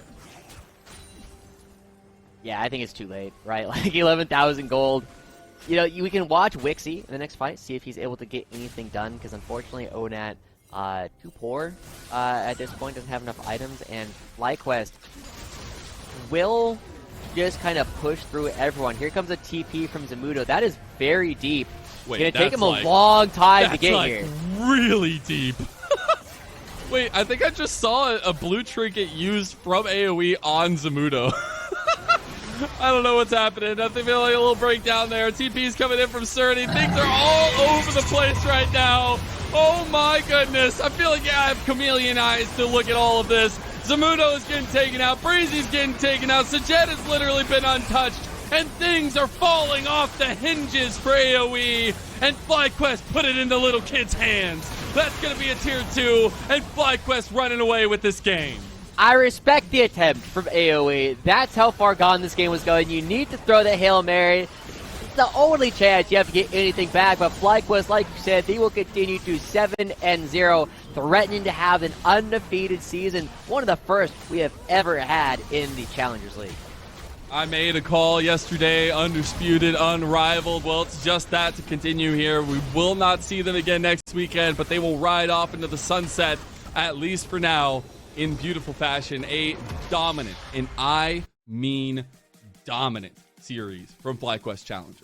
Yeah, I think it's too late, right? Like 11,000 gold. We can watch Wixie in the next fight, see if he's able to get anything done, because unfortunately Onat, too poor at this point, doesn't have enough items, and FlyQuest will just kind of push through everyone. Here comes a TP from Zamudo. That is very deep. Wait, it's gonna take him a long time to get here. Really deep. Wait, I think I just saw a blue trinket used from AOE on Zamudo. I don't know what's happening. I feel like a little breakdown there. TP's coming in from Surdy. Things are all over the place right now. Oh my goodness. I feel like I have chameleon eyes to look at all of this. Zamudo is getting taken out. Breezy's getting taken out. Sajed has literally been untouched. And things are falling off the hinges for AOE. And FlyQuest put it into little kids' hands. That's going to be a tier 2. And FlyQuest running away with this game. I respect the attempt from AOE. That's how far gone this game was going. You need to throw the Hail Mary. It's the only chance you have to get anything back. But FlyQuest, like you said, they will continue to 7-0, threatening to have an undefeated season. One of the first we have ever had in the Challengers League. I made a call yesterday, undisputed, unrivaled. Well, it's just that to continue here. We will not see them again next weekend, but they will ride off into the sunset, at least for now, in beautiful fashion. A dominant, and I mean dominant, series from FlyQuest Challengers.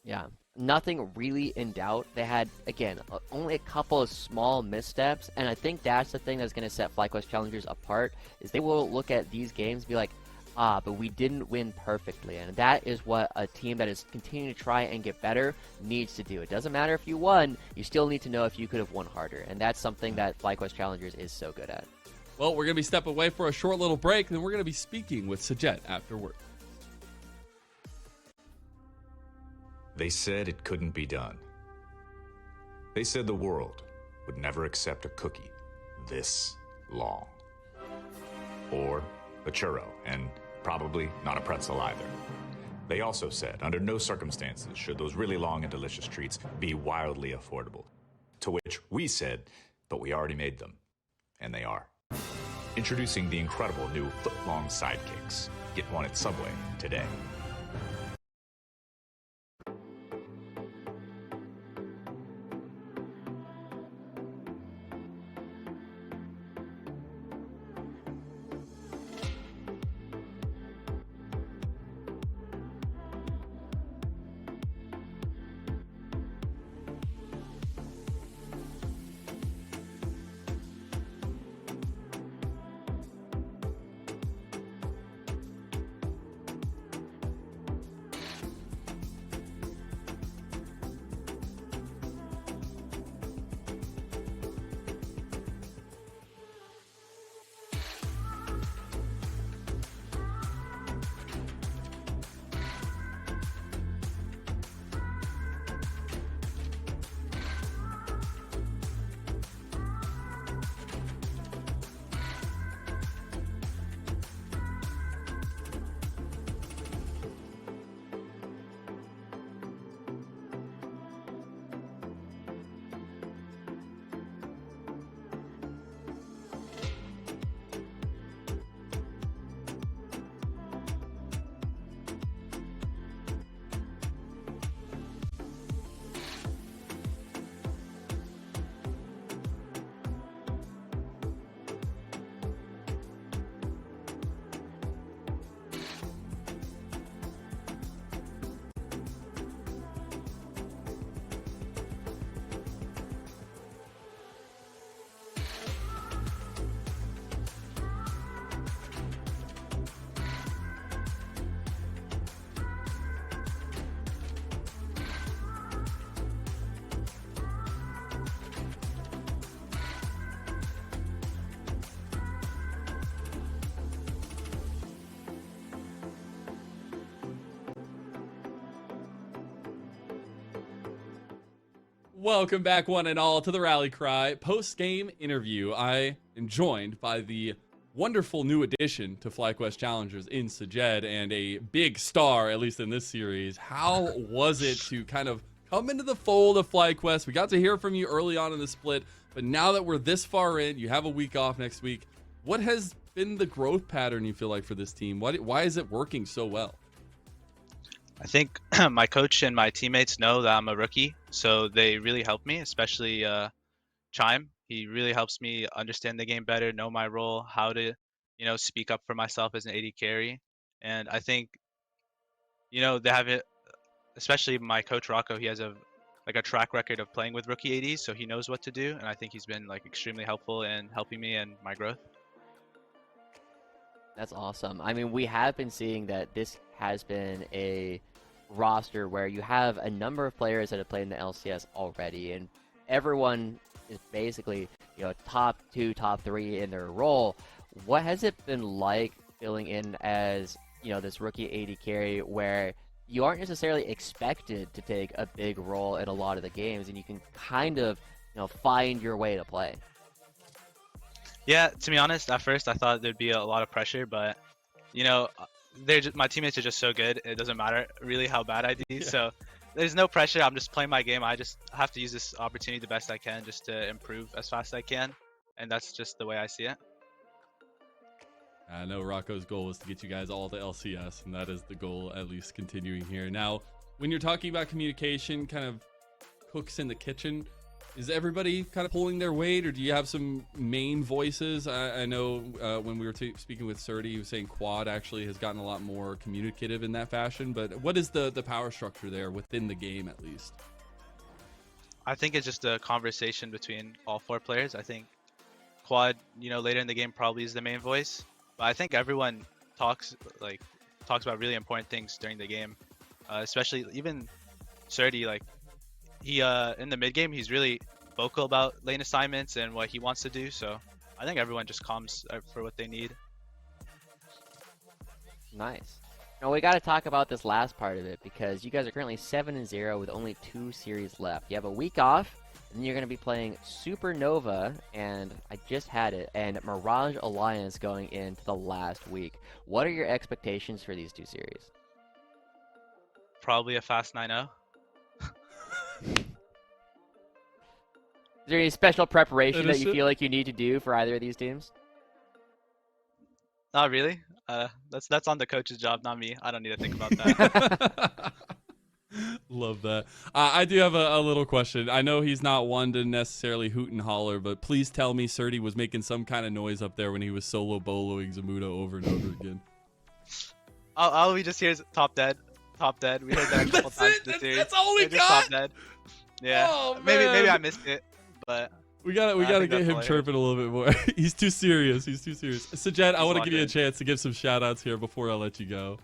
Yeah, nothing really in doubt. They had, again, only a couple of small missteps, and I think that's the thing that's going to set FlyQuest Challengers apart, is they will look at these games and be like, but we didn't win perfectly, and that is what a team that is continuing to try and get better needs to do. It doesn't matter if you won, you still need to know if you could have won harder, and that's something that FlyQuest Challengers is so good at. Well, we're going to be stepping away for a short little break, and then we're going to be speaking with Sajed afterward. They said it couldn't be done. They said the world would never accept a cookie this long. Or a churro, and probably not a pretzel either. They also said, under no circumstances should those really long and delicious treats be wildly affordable. To which we said, but we already made them. And they are. Introducing the incredible new foot-long sidekicks. Get one at Subway today. Welcome back, one and all, to the Rally Cry post-game interview. I am joined by the wonderful new addition to FlyQuest Challengers in Sajed, and a big star, at least in this series. How was it to kind of come into the fold of FlyQuest? We got to hear from you early on in the split, but now that we're this far in, you have a week off next week. What has been the growth pattern you feel like for this team? Why is it working so well? I think my coach and my teammates know that I'm a rookie, so they really help me, especially Chime. He really helps me understand the game better, know my role, how to, speak up for myself as an AD carry. And I think, they have it, especially my coach Rocco. He has a track record of playing with rookie ADs, so he knows what to do, and I think he's been extremely helpful in helping me and my growth. That's awesome. I mean, we have been seeing that this has been a roster where you have a number of players that have played in the LCS already, and everyone is basically, top 2, top 3 in their role. What has it been like filling in as, this rookie AD carry where you aren't necessarily expected to take a big role in a lot of the games, and you can kind of, find your way to play? Yeah, to be honest, at first I thought there'd be a lot of pressure, but my teammates are just so good. It doesn't matter really how bad I do. Yeah. So there's no pressure. I'm just playing my game. I just have to use this opportunity the best I can just to improve as fast as I can, and that's just the way I see it. I know Rocco's goal was to get you guys all to LCS, and that is the goal, at least continuing here. Now, when you're talking about communication, kind of cooks in the kitchen, is everybody kind of pulling their weight, or do you have some main voices? I know when we were speaking with Surdy, he was saying Quad actually has gotten a lot more communicative in that fashion, but what is the power structure there within the game, at least? I think it's just a conversation between all 4 players. I think Quad, later in the game probably is the main voice, but I think everyone talks about really important things during the game, especially even Surdy, he in the mid game he's really vocal about lane assignments and what he wants to do, so I think everyone just comes for what they need. Nice. Now we got to talk about this last part of it, because you guys are currently 7-0 with only 2 series left. You have a week off, and you're going to be playing Supernova, and I just had it, and Mirage Alliance going into the last week. What are your expectations for these 2 series? Probably a fast 9-0. Is there any special preparation that you feel like you need to do for either of these teams? Not really. That's on the coach's job, not me. I don't need to think about that. Love that. I do have a little question. I know he's not one to necessarily hoot and holler, but please tell me Surdy was making some kind of noise up there when he was solo boloing Zamudo over and over again. All we just hear is top dead. Top dead. We heard that a couple times this series. That's all we got. Top dead. Yeah. Oh, maybe I missed it, but we gotta get him chirping a little bit more. He's too serious. Sajed, I want to give you a chance to give some shout outs here before I let you go.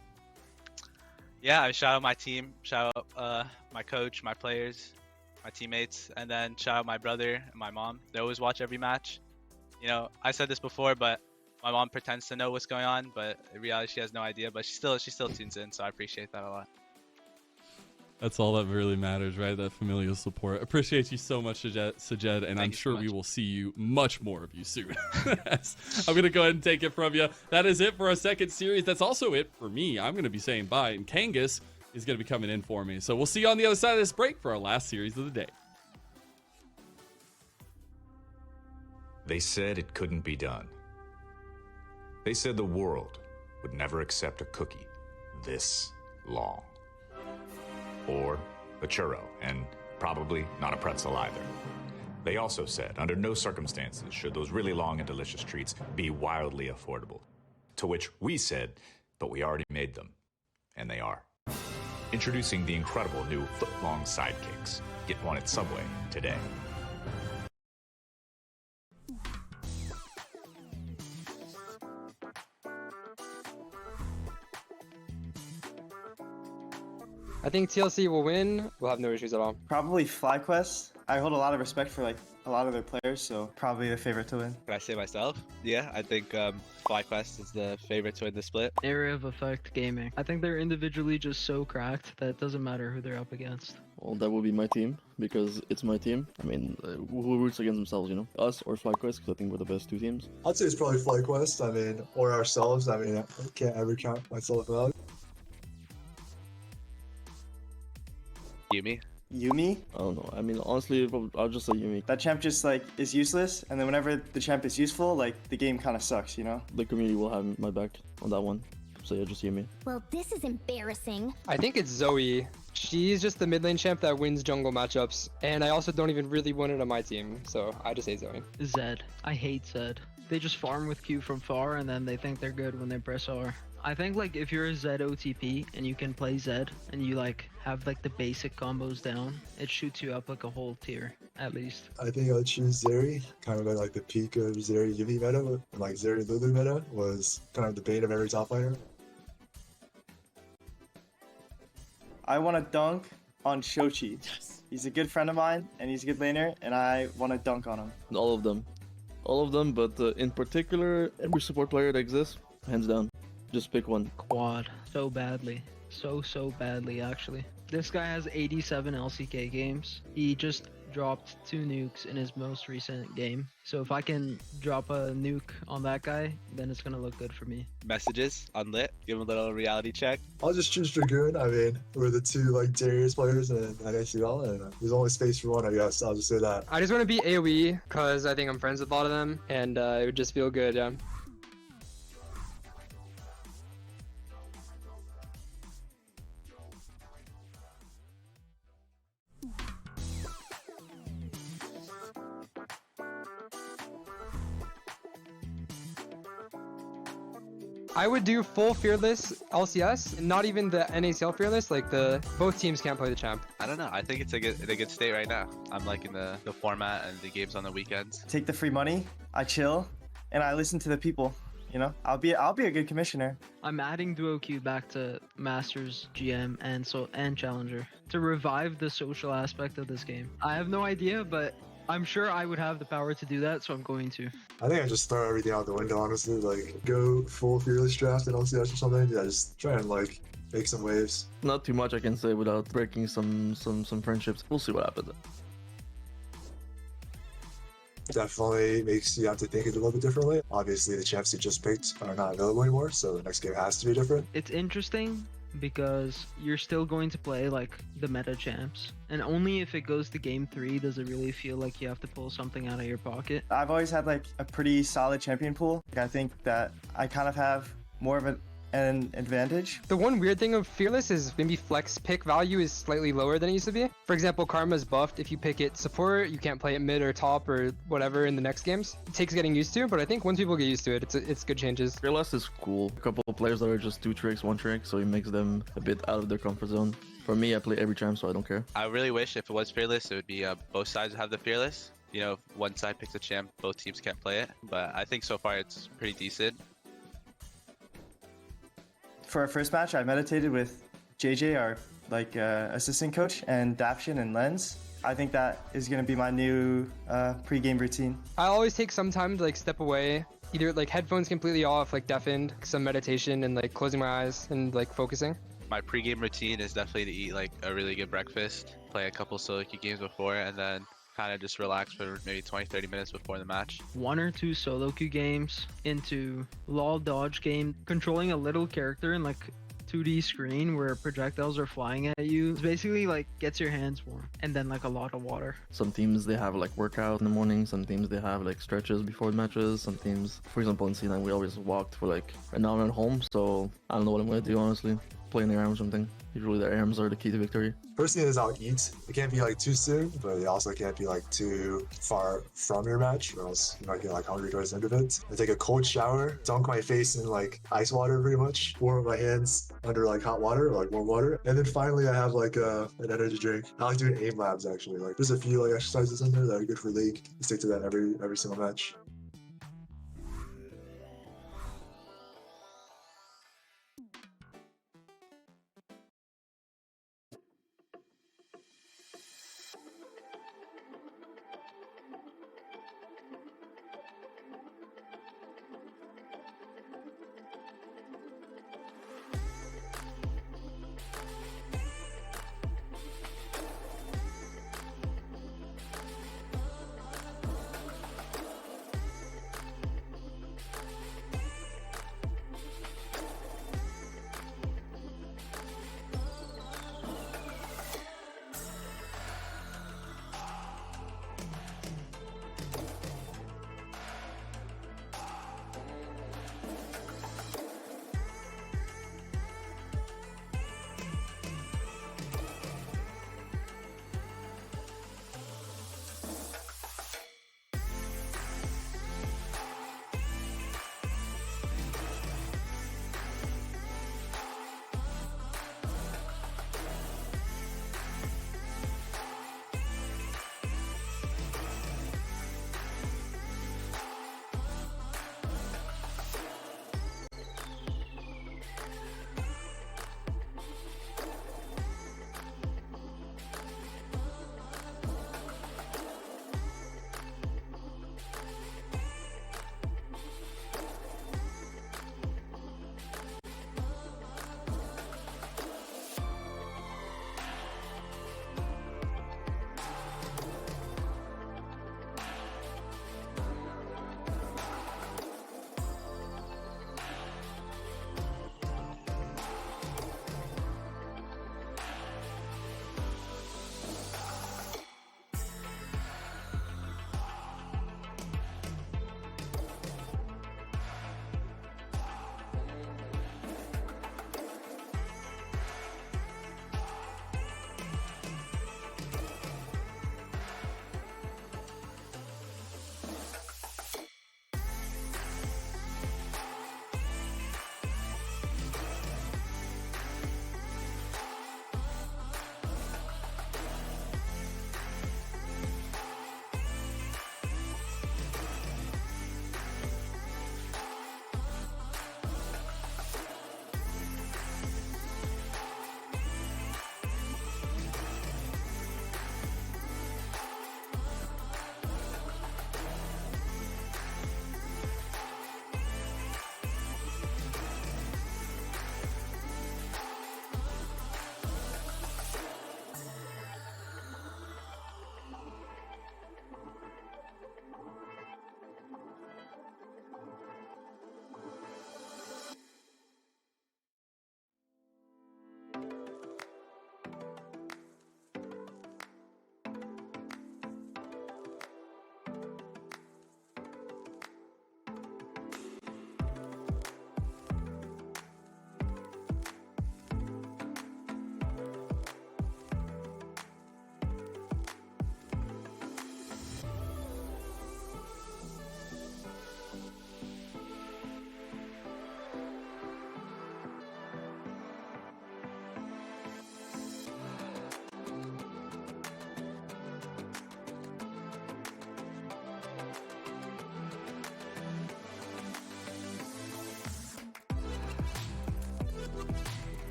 Yeah, I shout out my team, shout out my coach, my players, my teammates, and then shout out my brother and my mom. They always watch every match. I said this before, but my mom pretends to know what's going on, but in reality she has no idea, but she still tunes in, so I appreciate that a lot. That's all that really matters, right? That familial support. Appreciate you so much, Sajed, and I'm sure we will see you much more of you soon. I'm going to go ahead and take it from you. That is it for our second series. That's also it for me. I'm going to be saying bye, and Kangas is going to be coming in for me. So we'll see you on the other side of this break for our last series of the day. They said it couldn't be done. They said the world would never accept a cookie this long. Or a churro, and probably not a pretzel either. They also said, under no circumstances should those really long and delicious treats be wildly affordable. To which we said, but we already made them. And they are. Introducing the incredible new foot-long sidekicks. Get one at Subway today. I think TLC will win. We'll have no issues at all. Probably FlyQuest. I hold a lot of respect for a lot of their players, so probably the favorite to win. Can I say myself? Yeah, I think FlyQuest is the favorite to win the split. Area of Effect Gaming. I think they're individually just so cracked that it doesn't matter who they're up against. Well, that would be my team, because it's my team. I mean, who roots against themselves, you know? Us or FlyQuest, because I think we're the best two teams. I'd say it's probably FlyQuest, I mean, or ourselves. I mean, I can't ever count myself out. Yumi. Yumi? I don't know. I mean, honestly, I'll just say Yumi. That champ just like is useless, and then whenever the champ is useful, like the game kind of sucks, you know? The community will have my back on that one. So yeah, just Yumi. Well, this is embarrassing. I think it's Zoe. She's just the mid lane champ that wins jungle matchups, and I also don't even really want it on my team, so I just say Zoe. Zed. I hate Zed. They just farm with Q from far, and then they think they're good when they press R. I think like if you're a Zed OTP and you can play Zed and you like have like the basic combos down, it shoots you up like a whole tier at least. I think I'll choose Zeri. Kind of like the peak of Zeri Yumi meta, and like Zeri Lulu meta was kind of the bane of every top laner. I want to dunk on Shochi. He's a good friend of mine, and he's a good laner, and I want to dunk on him. All of them. All of them, but in particular, every support player that exists, hands down. Just pick one. Quad. So badly. So badly, actually. This guy has 87 LCK games. He just dropped 2 nukes in his most recent game. So if I can drop a nuke on that guy, then it's gonna look good for me. Messages unlit. Give him a little reality check. I'll just choose Dragoon. I mean, we're the two like Darius players in NACL, and there's only space for one, I guess. I'll just say that. I just want to be AOE because I think I'm friends with a lot of them, and it would just feel good, yeah. I would do full Fearless LCS, not even the NACL Fearless, like both teams can't play the champ. I don't know. I think it's in a good state right now. I'm liking the format and the games on the weekends. Take the free money, I chill, and I listen to the people. You know, I'll be a good commissioner. I'm adding Duo Q back to Masters, GM, and Challenger to revive the social aspect of this game. I have no idea, but I'm sure I would have the power to do that, so I'm going to. I think I just throw everything out the window, honestly. Like, go full Fearless Draft and LCS or something. Yeah, just try and like make some waves. Not too much I can say without breaking some friendships. We'll see what happens. Definitely makes you have to think it a little bit differently. Obviously, the champs you just picked are not available anymore, so the next game has to be different. It's interesting because you're still going to play like the meta champs, and only if it goes to game 3 does it really feel like you have to pull something out of your pocket. I've always had like a pretty solid champion pool. I think that I kind of have more of an advantage. The one weird thing of Fearless is maybe flex pick value is slightly lower than it used to be. For example, Karma's buffed. If you pick it support, you can't play it mid or top or whatever in the next games. It takes getting used to, but I think once people get used to it, it's good changes. Fearless is cool. A couple of players that are just 2 tricks, 1 trick, so it makes them a bit out of their comfort zone. For me, I play every champ, so I don't care. I really wish if it was Fearless, it would be both sides have the Fearless. You know, if one side picks a champ, both teams can't play it. But I think so far it's pretty decent. For our first match, I meditated with JJ, our assistant coach, and Daption and Lens. I think that is going to be my new pre-game routine. I always take some time to like step away, either like headphones completely off, like deafened, some meditation, and like closing my eyes and like focusing. My pre-game routine is definitely to eat like a really good breakfast, play a couple solo queue games before, and then kind of just relax for maybe 20-30 minutes before the match. 1 or 2 solo queue games into LOL dodge game, controlling a little character in like 2D screen where projectiles are flying at you. It's basically like gets your hands warm, and then like a lot of water. Some teams they have like workout in the morning, some teams they have like stretches before matches, some teams, for example in C9 we always walked for like an hour at home, so I don't know what I'm gonna do honestly. Play in the ARM or something. Usually the ARMs are the key to victory. First thing is I'll eat. It can't be like too soon, but it also can't be like too far from your match, or else you might get like hungry towards the end of it. I take a cold shower, dunk my face in like ice water pretty much, warm my hands under like hot water or like warm water, and then finally I have like an energy drink. I like doing aim labs actually. Like there's a few like exercises in there that are good for league. I stick to that every single match.